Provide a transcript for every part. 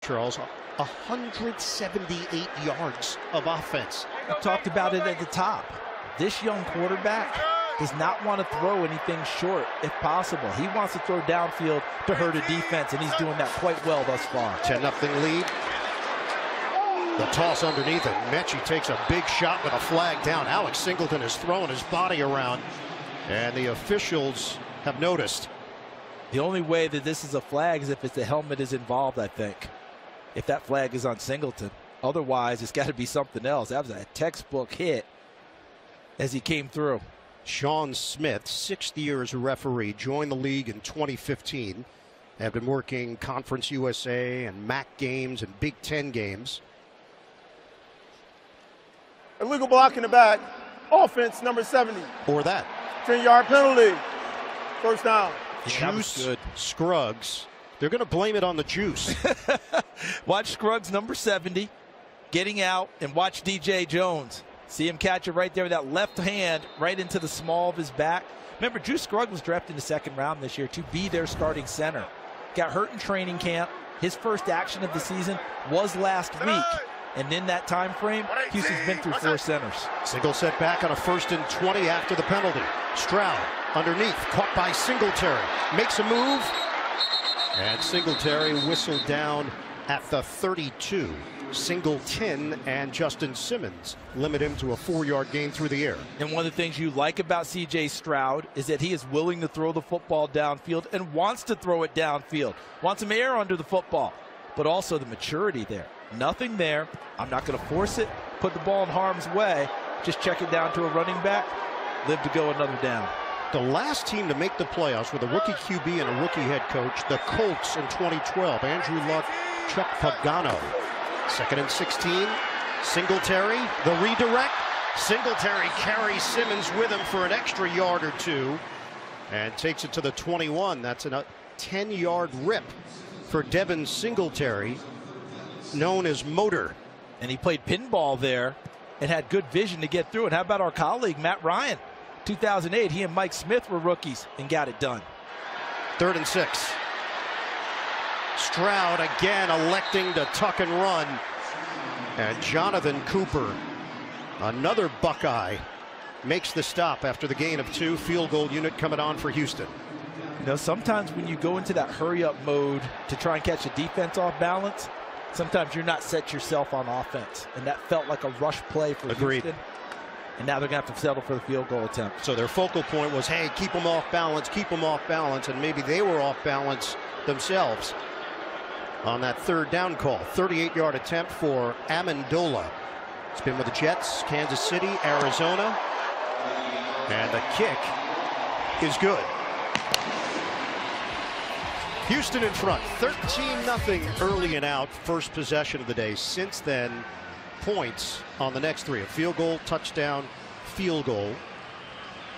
Charles. 178 yards of offense. I talked about it at the top. This young quarterback does not want to throw anything short if possible. He wants to throw downfield to hurt a defense, and he's doing that quite well thus far. 10-0 lead. The toss underneath it. Mechie takes a big shot with a flag down. Alex Singleton is throwing his body around, and the officials have noticed. The only way that this is a flag is if the helmet is involved, I think. If that flag is on Singleton. Otherwise, it's got to be something else. That was a textbook hit as he came through. Sean Smith, 6th year as a referee, joined the league in 2015. Have been working Conference USA and MAC games and Big Ten games. Illegal block in the back. Offense number 70. Or that. 10-yard penalty. First down. Juice Scruggs. They're going to blame it on the juice. Watch Scruggs, number 70, getting out, and watch DJ Jones. See him catch it right there with that left hand right into the small of his back. Remember, Juice Scruggs was drafted in the 2nd round this year to be their starting center. Got hurt in training camp. His first action of the season was last week. And in that time frame, Houston's been through 4 centers. Single set back on a 1st and 20 after the penalty. Stroud underneath, caught by Singletary. Makes a move. And Singletary whistled down at the 32. Singleton and Justin Simmons limit him to a 4-yard gain through the air. And one of the things you like about C.J. Stroud is that he is willing to throw the football downfield and wants to throw it downfield. Wants some air under the football, but also the maturity there. Nothing there. I'm not going to force it, put the ball in harm's way, just check it down to a running back, live to go another down. The last team to make the playoffs with a rookie QB and a rookie head coach, the Colts in 2012. Andrew Luck, Chuck Pagano. 2nd and 16. Singletary, the redirect. Singletary carries Simmons with him for an extra yard or 2 and takes it to the 21. That's a 10-yard rip for Devin Singletary, known as Motor. And he played pinball there and had good vision to get through it. How about our colleague, Matt Ryan? 2008, he and Mike Smith were rookies and got it done. 3rd and 6. Stroud again electing to tuck and run. And Jonathan Cooper, another Buckeye, makes the stop after the gain of 2. Field goal unit coming on for Houston. You know, sometimes when you go into that hurry-up mode to try and catch a defense off balance, sometimes you're not set yourself on offense. And that felt like a rush play for Houston. And now they're going to have to settle for the field goal attempt. So their focal point was, hey, keep them off balance, keep them off balance. And maybe they were off balance themselves on that 3rd down call. 38-yard attempt for Amendola. It's been with the Jets, Kansas City, Arizona. And the kick is good. Houston in front, 13-0 early and out, first possession of the day. Since then, points on the next 3. A field goal, touchdown, field goal.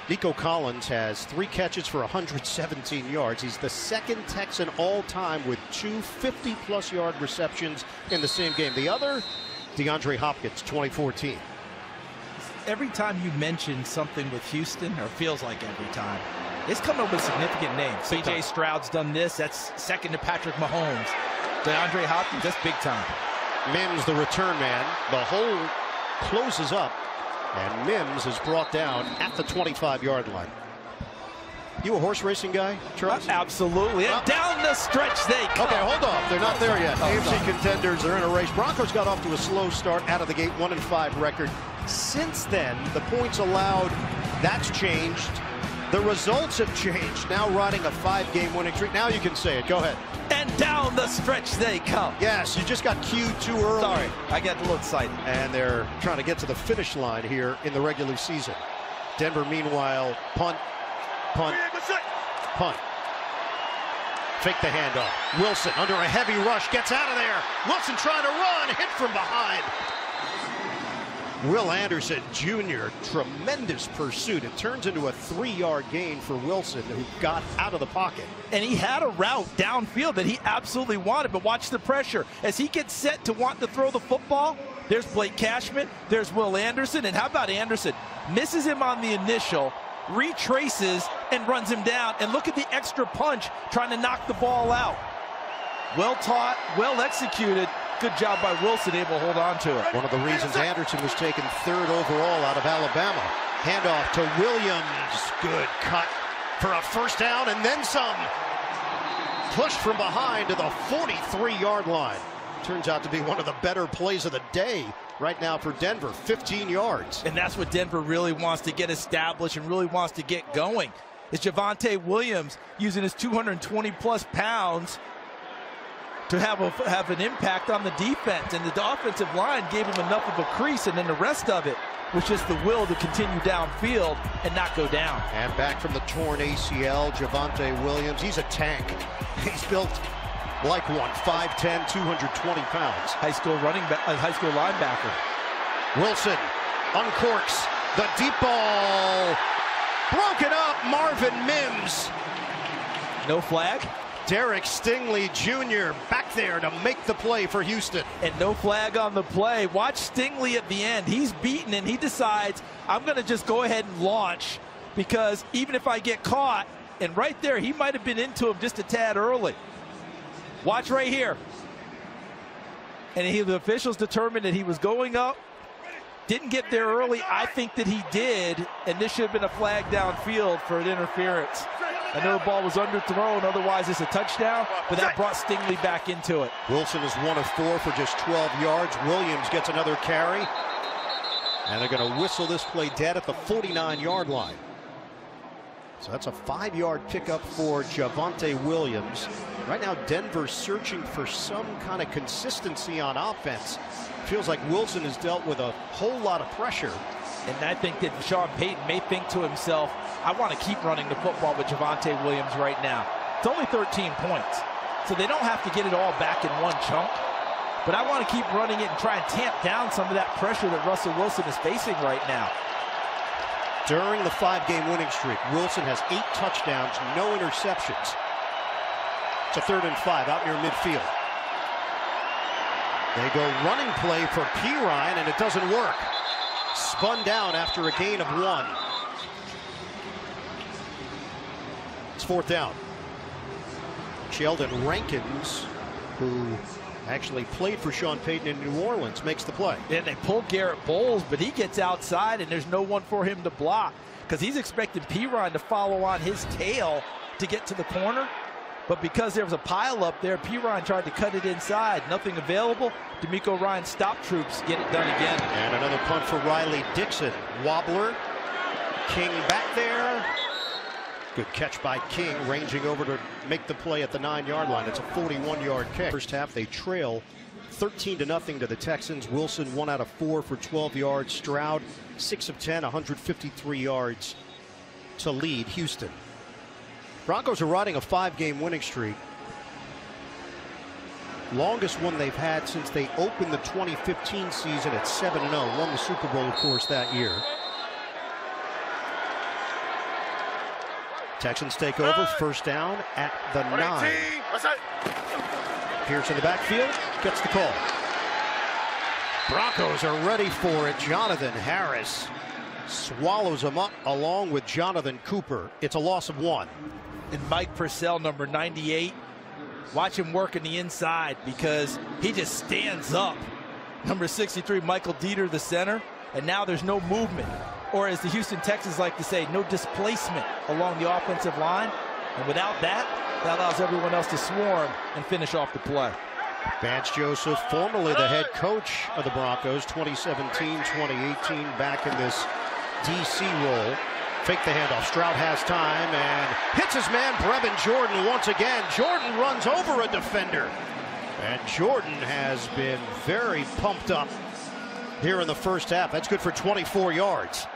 Nico Collins has 3 catches for 117 yards. He's the 2nd Texan all-time with 2 50-plus yard receptions in the same game. The other, DeAndre Hopkins, 2014. Every time you mention something with Houston, or feels like every time, it's coming up with significant names. C.J. Stroud's done this. That's 2nd to Patrick Mahomes. DeAndre Hopkins, that's big time. Mims, the return man. The hole closes up, and Mims is brought down at the 25-yard line. You a horse racing guy, Charles? Absolutely. And down the stretch they come. Okay, hold on. They're not there yet. AFC contenders are in a race. Broncos got off to a slow start out of the gate, 1-5 record. Since then, the points allowed, that's changed. The results have changed. Now riding a 5-game winning streak. Now you can say it. Go ahead. And down the stretch they come. Yes, you just got cued too early. Sorry, I got a little excited. And they're trying to get to the finish line here in the regular season. Denver, meanwhile, punt. Fake the handoff. Wilson under a heavy rush, gets out of there. Wilson trying to run, hit from behind. Will Anderson Jr., tremendous pursuit. It turns into a 3-yard gain for Wilson, who got out of the pocket. And he had a route downfield that he absolutely wanted, but watch the pressure. As he gets set to want to throw the football, there's Blake Cashman, there's Will Anderson, and how about Anderson? Misses him on the initial, retraces, and runs him down. And look at the extra punch trying to knock the ball out. Well taught, well executed. Good job by Wilson, able to hold on to it. One of the reasons Anderson was taken 3rd overall out of Alabama. Handoff to Williams. Good cut for a first down and then some. Pushed from behind to the 43-yard line. Turns out to be one of the better plays of the day right now for Denver. 15 yards. And that's what Denver really wants to get established and really wants to get going. Is Javonte Williams using his 220-plus pounds to have an impact on the defense, and the offensive line gave him enough of a crease, and then the rest of it was just the will to continue downfield and not go down. And back from the torn ACL, Javonte Williams, he's a tank. He's built like one, 5'10", 220 pounds. High school linebacker. Wilson uncorks the deep ball. Broken up, Marvin Mims. No flag. Derek Stingley Jr. back there to make the play for Houston. And no flag on the play. Watch Stingley at the end. He's beaten and he decides, I'm going to just go ahead and launch, because even if I get caught, and right there, he might have been into him just a tad early. Watch right here. And the officials determined that he was going up. Didn't get there early. I think that he did, and this should have been a flag downfield for an interference. I know the ball was underthrown, otherwise it's a touchdown, but that brought Stingley back into it. Wilson is 1 of 4 for just 12 yards. Williams gets another carry, and they're going to whistle this play dead at the 49-yard line. So that's a 5-yard pickup for Javonte Williams. Right now, Denver's searching for some kind of consistency on offense. Feels like Wilson has dealt with a whole lot of pressure. And I think that Sean Payton may think to himself, I want to keep running the football with Javonte Williams right now. It's only 13 points, so they don't have to get it all back in one chunk. But I want to keep running it and try and tamp down some of that pressure that Russell Wilson is facing right now. During the 5-game winning streak, Wilson has 8 touchdowns, no interceptions. It's a 3rd and 5 out near midfield. They go running play for Pirine, and it doesn't work. Spun down after a gain of 1. It's 4th down. Sheldon Rankins, who actually played for Sean Payton in New Orleans, makes the play. And they pull Garrett Bowles, but he gets outside, and there's no one for him to block, because he's expecting Pirine to follow on his tail to get to the corner. But because there was a pile up there, Pirine tried to cut it inside. Nothing available. D'Amico Ryan's stop troops get it done again. And another punt for Riley Dixon. Wobbler. King back there. Good catch by King, ranging over to make the play at the 9-yard line. It's a 41-yard kick. First half, they trail 13-0 to the Texans. Wilson 1 out of 4 for 12 yards. Stroud 6 of 10, 153 yards to lead Houston. Broncos are riding a 5-game winning streak. Longest one they've had since they opened the 2015 season at 7-0. Won the Super Bowl, of course, that year. Texans take over, first down at the 9. Pierce in the backfield, gets the call. Broncos are ready for it. Jonathan Harris swallows him up along with Jonathan Cooper. It's a loss of 1. And Mike Purcell, number 98, watch him work in the inside, because he just stands up. Number 63, Michael Dieter, the center, and now there's no movement, or as the Houston Texans like to say, no displacement along the offensive line. And without that, that allows everyone else to swarm and finish off the play. Vance Joseph, formerly the head coach of the Broncos, 2017, 2018, back in this DC role. Fake the handoff. Stroud has time and hits his man, Brevin Jordan, once again. Jordan runs over a defender. And Jordan has been very pumped up here in the first half. That's good for 24 yards.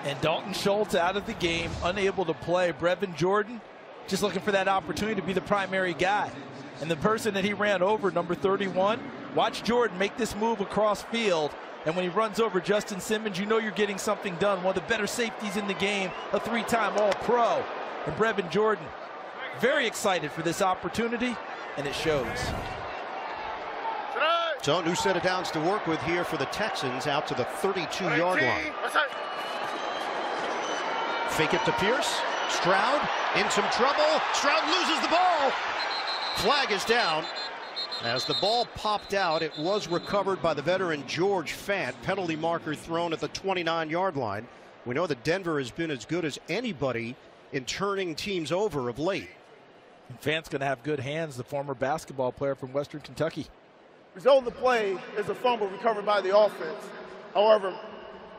And Dalton Schultz out of the game, unable to play. Brevin Jordan just looking for that opportunity to be the primary guy. And the person that he ran over, number 31, watch Jordan make this move across field. And when he runs over Justin Simmons, you know you're getting something done. One of the better safeties in the game, a 3-time All-Pro. And Brevin Jordan, very excited for this opportunity, and it shows. So new set of downs to work with here for the Texans, out to the 32-yard line. Fake it to Pierce. Stroud in some trouble. Stroud loses the ball. Flag is down. As the ball popped out, it was recovered by the veteran George Fant. Penalty marker thrown at the 29-yard line. We know that Denver has been as good as anybody in turning teams over of late. Fant's going to have good hands, the former basketball player from Western Kentucky. Result of the play is a fumble recovered by the offense. However,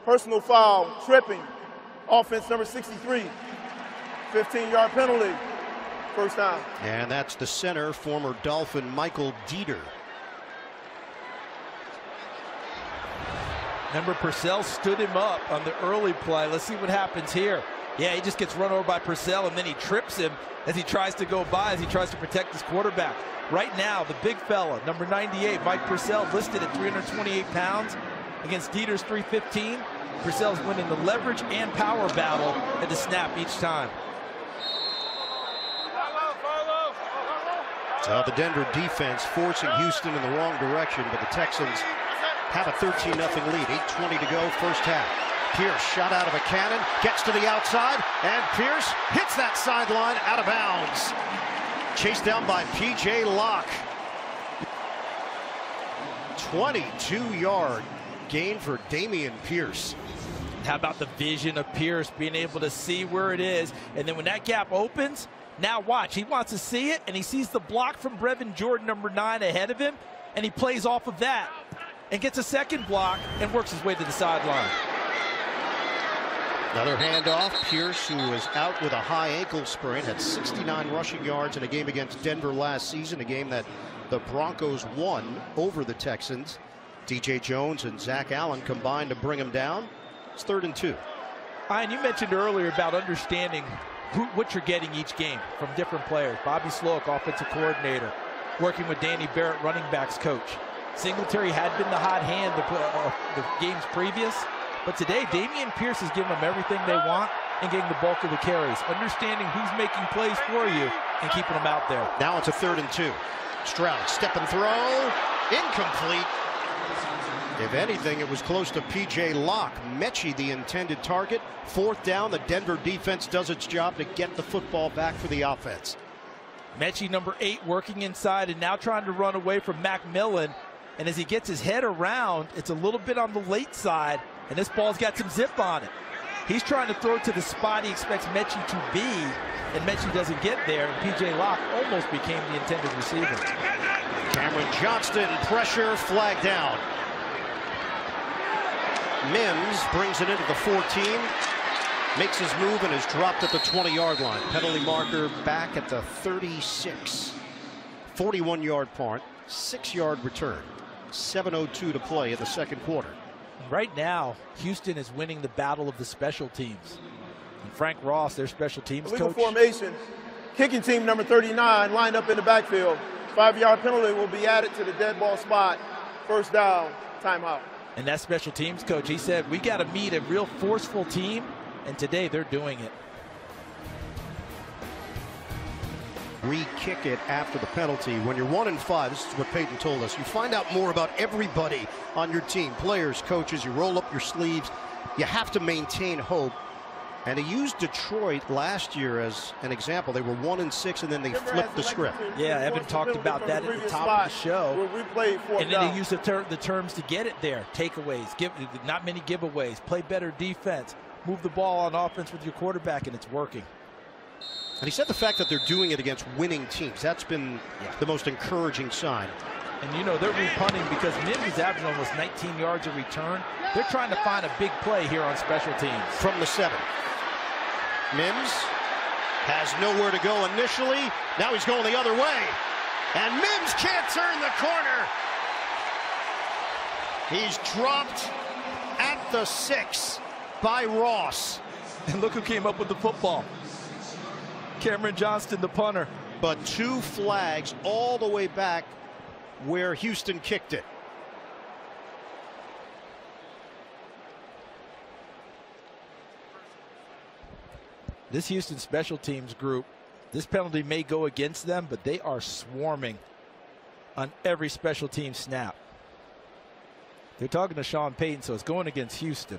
personal foul, tripping, offense number 63, 15-yard penalty, first down. And that's the center, former Dolphin Michael Dieter. Remember, Purcell stood him up on the early play. Let's see what happens here. Yeah, he just gets run over by Purcell, and then he trips him as he tries to go by, as he tries to protect his quarterback. Right now, the big fella, number 98, Mike Purcell, listed at 328 pounds against Dieter's 315. Purcell's winning the leverage and power battle at the snap each time. So the Denver defense forcing Houston in the wrong direction, but the Texans have a 13-0 lead. 8:20 to go, first half. Pierce shot out of a cannon, gets to the outside, and Pierce hits that sideline out of bounds. Chased down by P.J. Locke. 22-yard gain for Dameon Pierce. How about the vision of Pierce being able to see where it is, and then when that gap opens, now watch, he wants to see it, and he sees the block from Brevin Jordan, number 9, ahead of him, and he plays off of that and gets a second block and works his way to the sideline. Another handoff. Pierce, who was out with a high ankle sprain, had 69 rushing yards in a game against Denver last season, a game that the Broncos won over the Texans. DJ Jones and Zach Allen combined to bring him down. It's 3rd and 2. Ian, you mentioned earlier about understanding what you're getting each game from different players. Bobby Sloak, offensive coordinator, working with Danny Barrett, running backs coach. Singletary had been the hot hand the games previous, but today Dameon Pierce is giving them everything they want and getting the bulk of the carries, understanding who's making plays for you and keeping them out there. Now it's a 3rd and 2. Stroud, step and throw, incomplete. If anything, it was close to P.J. Locke. Mechie, the intended target. 4th down, the Denver defense does its job to get the football back for the offense. Mechie, number 8, working inside and now trying to run away from Macmillan. And as he gets his head around, it's a little bit on the late side, and this ball's got some zip on it. He's trying to throw to the spot he expects Mechie to be, and Mechie doesn't get there, and P.J. Locke almost became the intended receiver. Cameron Johnston, pressure, flag down. Mims brings it into the 14, makes his move, and is dropped at the 20-yard line. Penalty marker back at the 36. 41-yard punt, 6-yard return. 7:02 to play in the second quarter. Right now, Houston is winning the battle of the special teams. And Frank Ross, their special teams Illegal coach. formation. Kicking team number 39 lined up in the backfield. 5-yard penalty will be added to the dead ball spot. First down, timeout. And that special teams coach, he said, we got to meet a real forceful team, and today they're doing it. Re-kick it after the penalty. When you're 1-5, this is what Peyton told us, you find out more about everybody on your team, players, coaches, you roll up your sleeves. You have to maintain hope. And he used Detroit last year as an example. They were 1-6, and then they flipped the script. Yeah, Evan talked about that at the top of the show. And then he used the terms to get it there. Takeaways, not many giveaways, play better defense, move the ball on offense with your quarterback, and it's working. And he said the fact that they're doing it against winning teams, that's been the most encouraging sign. And you know, they're re-punting because Mims is averaging almost 19 yards a return. They're trying to find a big play here on special teams. From the 7. Mims has nowhere to go initially. Now he's going the other way. And Mims can't turn the corner. He's dropped at the 6 by Ross. And look who came up with the football. Cameron Johnston, the punter. But 2 flags all the way back where Houston kicked it. This Houston special teams group, this penalty may go against them, but they are swarming on every special team snap. They're talking to Sean Payton, so it's going against Houston.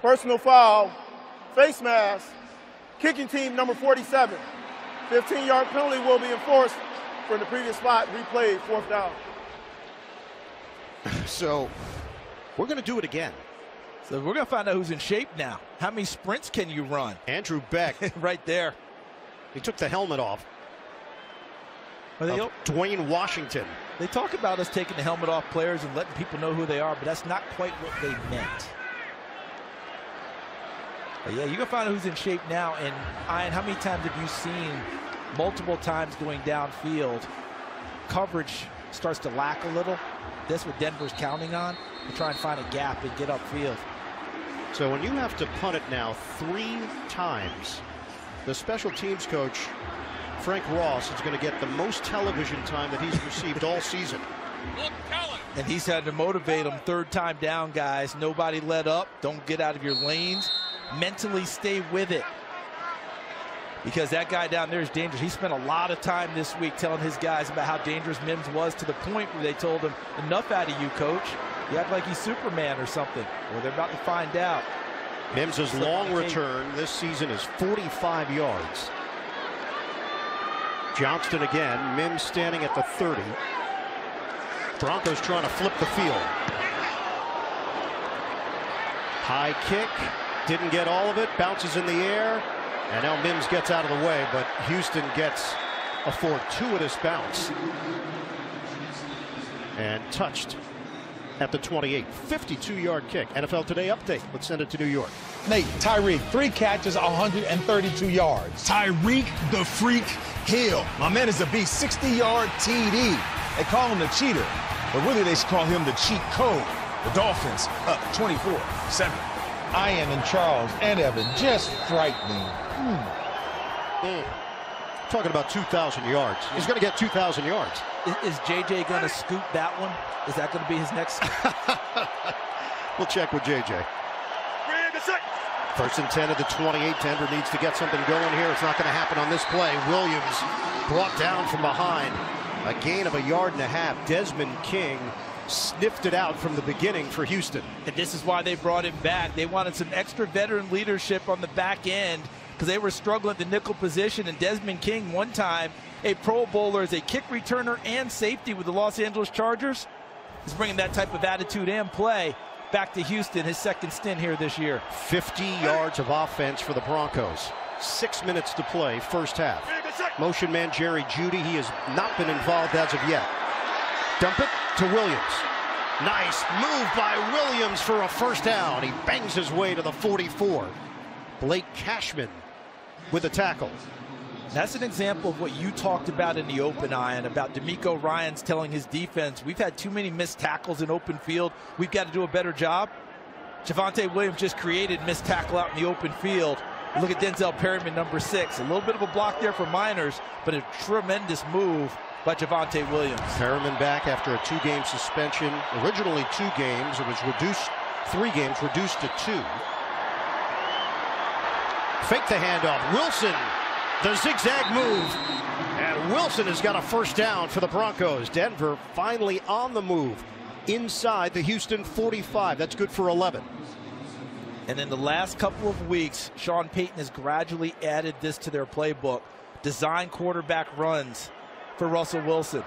Personal foul, face mask, kicking team number 47, 15-yard penalty will be enforced from the previous spot, replayed, 4th down. So we're going to do it again. So we're going to find out who's in shape now. How many sprints can you run? Andrew Beck. Right there. He took the helmet off. Well, Dwayne Washington. They talk about us taking the helmet off players and letting people know who they are, but that's not quite what they meant. But yeah, you're going to find out who's in shape now. And Ian, how many times have you seen multiple times going downfield, coverage starts to lack a little? That's what Denver's counting on, to try and find a gap and get upfield. So when you have to punt it now 3 times, the special teams coach, Frank Ross, is going to get the most television time that he's received all season. And he's had to motivate them. 3rd time down, guys. Nobody let up. Don't get out of your lanes. Mentally stay with it. Because that guy down there is dangerous. He spent a lot of time this week telling his guys about how dangerous Mims was, to the point where they told him, enough out of you, coach. You act like he's Superman or something. Well, they're about to find out. Mims' long return this season is 45 yards. Johnston again. Mims standing at the 30. Broncos trying to flip the field. High kick. Didn't get all of it. Bounces in the air. And now Mims gets out of the way, but Houston gets a fortuitous bounce. And touched at the 28. 52-yard kick. NFL Today update. Let's send it to New York. Nate, Tyreek, 3 catches, 132 yards. Tyreek the Freak Hill. My man is a beast. 60-yard TD. They call him the cheater, but really they should call him the cheat code. The Dolphins up 24-7. Ian and Charles and Evan, just frightening. Talking about 2,000 yards. He's going to get 2,000 yards. Is JJ going to scoop that one? Is that going to be his next? We'll check with JJ. 1st and 10 at the 28. Denver needs to get something going here. It's not going to happen on this play. Williams brought down from behind. A gain of 1.5 yards. Desmond King sniffed it out from the beginning for Houston. And this is why they brought him back. They wanted some extra veteran leadership on the back end, because they were struggling at the nickel position. And Desmond King, one time a Pro Bowler as a kick returner and safety with the Los Angeles Chargers, is bringing that type of attitude and play back to Houston, his 2nd stint here this year. 50 yards of offense for the Broncos. 6 minutes to play, 1st half. Motion man Jerry Jeudy, he has not been involved as of yet. Dump it to Williams. Nice move by Williams for a 1st down. He bangs his way to the 44. Blake Cashman with a tackle. That's an example of what you talked about in the open, Ian, about D'Amico Ryans telling his defense, we've had too many missed tackles in open field. We've got to do a better job. Javonte Williams just created missed tackle out in the open field. Look at Denzel Perryman, number 6. A little bit of a block there for Miners, but a tremendous move by Javonte Williams. Perryman back after a 2-game suspension. Originally 2 games. It was reduced, 3 games, reduced to 2. Fake the handoff. Wilson, the zigzag move. And Wilson has got a 1st down for the Broncos. Denver finally on the move inside the Houston 45. That's good for 11. And in the last couple of weeks, Sean Payton has gradually added this to their playbook. Design quarterback runs for Russell Wilson,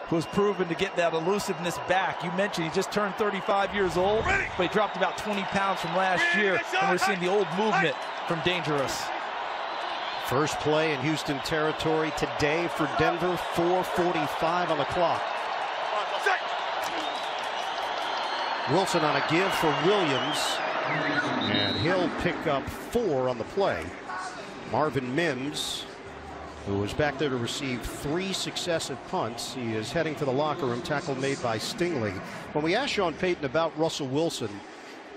who has proven to get that elusiveness back. You mentioned he just turned 35 years old, but he dropped about 20 pounds from last year, and we're seeing the old movement from Dangerous. First play in Houston territory today for Denver, 4:45 on the clock. Wilson on a give for Williams, and he'll pick up 4 on the play. Marvin Mims, who was back there to receive 3 successive punts. He is heading to the locker room. Tackle made by Stingley. When we asked Sean Payton about Russell Wilson,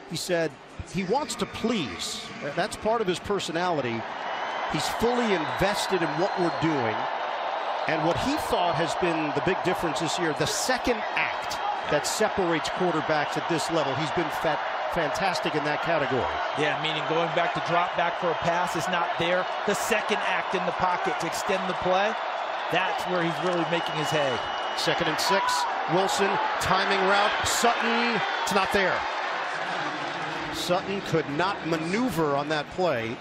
he said he wants to please. That's part of his personality. He's fully invested in what we're doing. And what he thought has been the big difference this year, the second act that separates quarterbacks at this level. He's been fantastic in that category. Yeah, meaning going back to drop back for a pass is not there. The second act in the pocket to extend the play, that's where he's really making his hay. 2nd and 6. Wilson, timing route. Sutton, it's not there. Sutton could not maneuver on that play.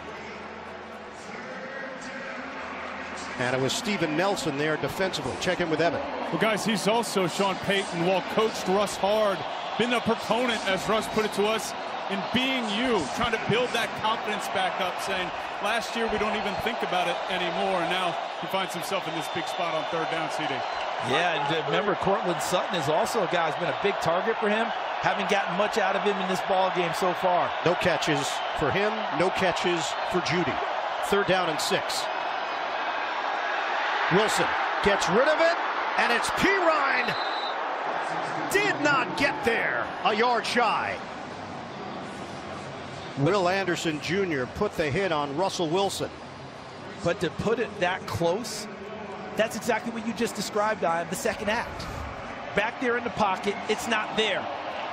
And it was Steven Nelson there defensively. Check in with Evan. Well, guys, he's also Sean Payton. Well, coached Russ hard. Been a proponent, as Russ put it to us, in being you, trying to build that confidence back up, saying, last year we don't even think about it anymore. And now he finds himself in this big spot on third down, CD. Yeah, and remember, Cortland Sutton is also a guy who's been a big target for him. Haven't gotten much out of him in this ball game so far. No catches for him, no catches for Judy. 3rd down and 6. Wilson gets rid of it, and it's Pirine. Did not get there. A yard shy. Will Anderson Jr. put the hit on Russell Wilson. But to put it that close, that's exactly what you just described, the second act. Back there in the pocket, it's not there.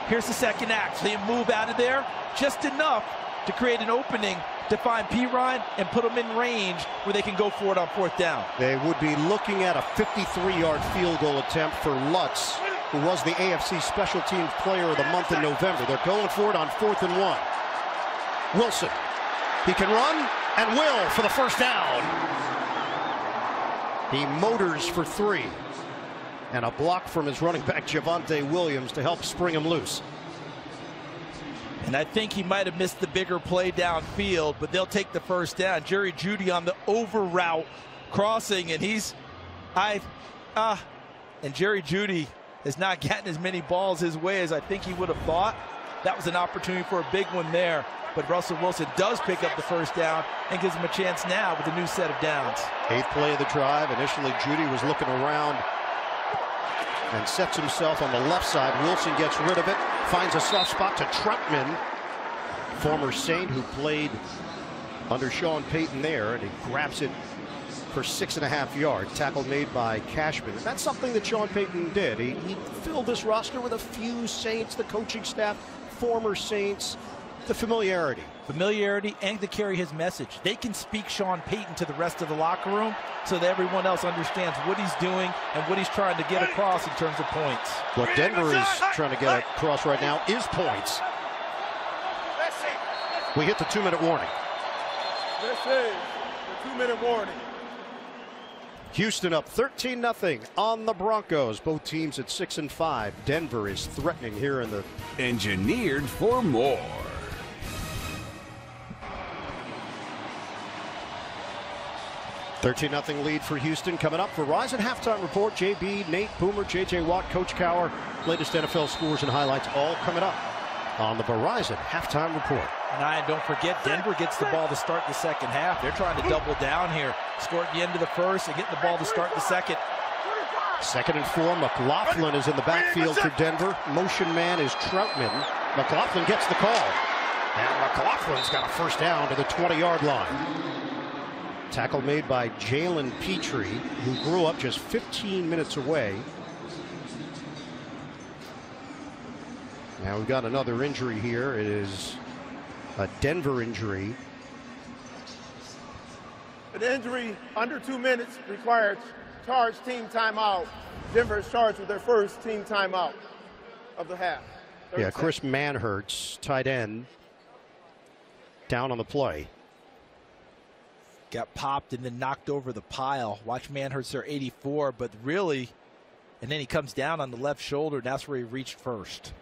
Here's the second act. They move out of there just enough to create an opening to find Pirine and put them in range where they can go for it on 4th down. They would be looking at a 53-yard field goal attempt for Lutz, who was the AFC Special Teams Player of the Month in November. They're going for it on 4th and 1. Wilson, he can run and will for the 1st down. He motors for 3. And a block from his running back, Javonte Williams, to help spring him loose. And I think he might have missed the bigger play downfield, but they'll take the 1st down. Jerry Jeudy on the over route crossing, and and Jerry Jeudy has not gotten as many balls his way as I think he would have thought. That was an opportunity for a big one there. But Russell Wilson does pick up the 1st down and gives him a chance now with a new set of downs. 8th play of the drive. Initially, Jeudy was looking around and sets himself on the left side. Wilson gets rid of it, finds a soft spot to Troutman, former Saint who played under Sean Payton there, and he grabs it for 6.5 yards. Tackle made by Cashman. And that's something that Sean Payton did. He filled this roster with a few Saints, the coaching staff, former Saints, the familiarity. Familiarity and to carry his message. They can speak Sean Payton to the rest of the locker room so that everyone else understands what he's doing and what he's trying to get across in terms of points. What Denver is trying to get across right now is points. We hit the 2-minute warning. This is the 2-minute warning. Houston up 13-0 on the Broncos. Both teams at 6-5. Denver is threatening here in the... Engineered for more. $13-0 lead for Houston. Coming up, Verizon halftime report. JB, Nate, Boomer, JJ Watt, Coach Cowher. Latest NFL scores and highlights all coming up on the Verizon halftime report. And don't forget, Denver gets the ball to start the second half. They're trying to double down here. Score at the end of the first and get the ball to start the second. 2nd and 4. McLaughlin is in the backfield for Denver. Motion man is Troutman. McLaughlin gets the call. And McLaughlin's got a 1st down to the 20-yard line. Tackle made by Jalen Petrie, who grew up just 15 minutes away. Now we've got another injury here. It is a Denver injury. An injury under 2 minutes required charged team timeout. Denver is charged with their first team timeout of the half. Yeah, Chris Manhertz, tight end, down on the play. Got popped and then knocked over the pile. Watch Manhertz there, 84, but really, and then he comes down on the left shoulder, and that's where he reached first.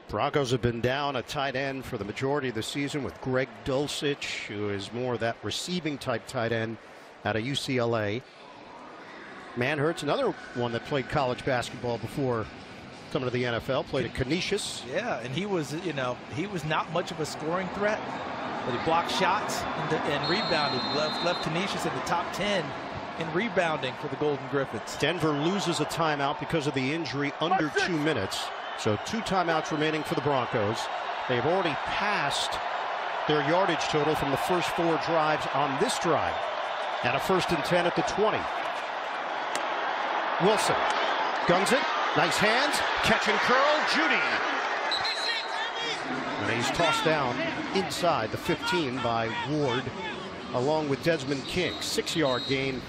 Broncos have been down a tight end for the majority of the season with Greg Dulcich, who is more of that receiving type tight end out of UCLA. Manhertz, another one that played college basketball before coming to the NFL, played at Canisius. Yeah, and he was, he was not much of a scoring threat, but he blocked shots and rebounded. Left Canisius in the top 10 in rebounding for the Golden Griffins. Denver loses a timeout because of the injury under 2 minutes. So 2 timeouts remaining for the Broncos. They've already passed their yardage total from the first 4 drives on this drive. And a 1st and 10 at the 20. Wilson guns it. Nice hands. Catch and curl. Judy. And he's tossed down inside the 15 by Ward, along with Desmond King. 6-yard gain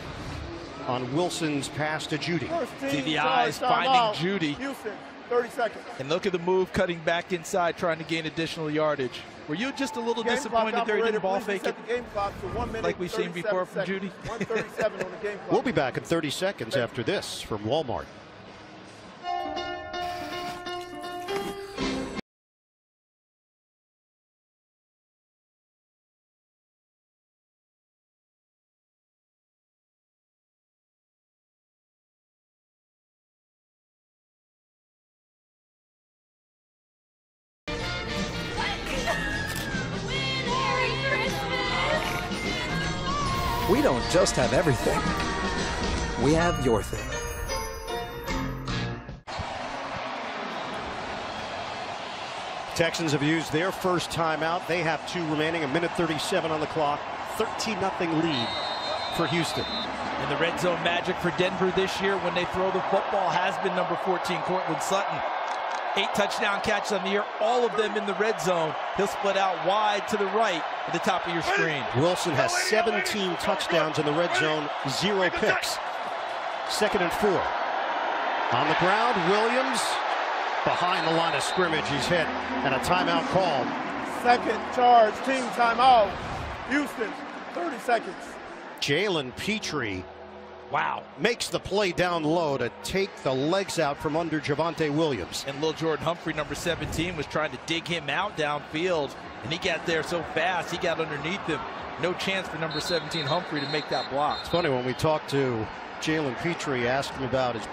on Wilson's pass to Judy. See the eyes finding Judy. Houston, 30 seconds. And look at the move, cutting back inside, trying to gain additional yardage. Were you just a little Game disappointed there he didn't ball fake it? The game clock to 1 minute, like we've seen before from Judy? 1:37 on the game clock. We'll be back in 30 seconds after this from Walmart. We don't just have everything. We have your thing. Texans have used their first timeout. They have 2 remaining, 1:37 on the clock. 13-0 lead for Houston. And the red zone magic for Denver this year when they throw the football has been number 14, Cortland Sutton. 8 touchdown catches on the year, all of them in the red zone. He'll split out wide to the right at the top of your screen. Wilson has 17 touchdowns in the red zone, 0 picks. 2nd and 4. On the ground, Williams behind the line of scrimmage. He's hit, and a timeout called. Second charge, team timeout. Houston, 30 seconds. Jalen Petrie, wow, makes the play down low to take the legs out from under Javonte Williams. And Lil Jordan Humphrey, number 17, was trying to dig him out downfield, and he got there so fast, he got underneath him. No chance for number 17 Humphrey to make that block. It's funny, when we talked to Jalen Petrie, asked him about his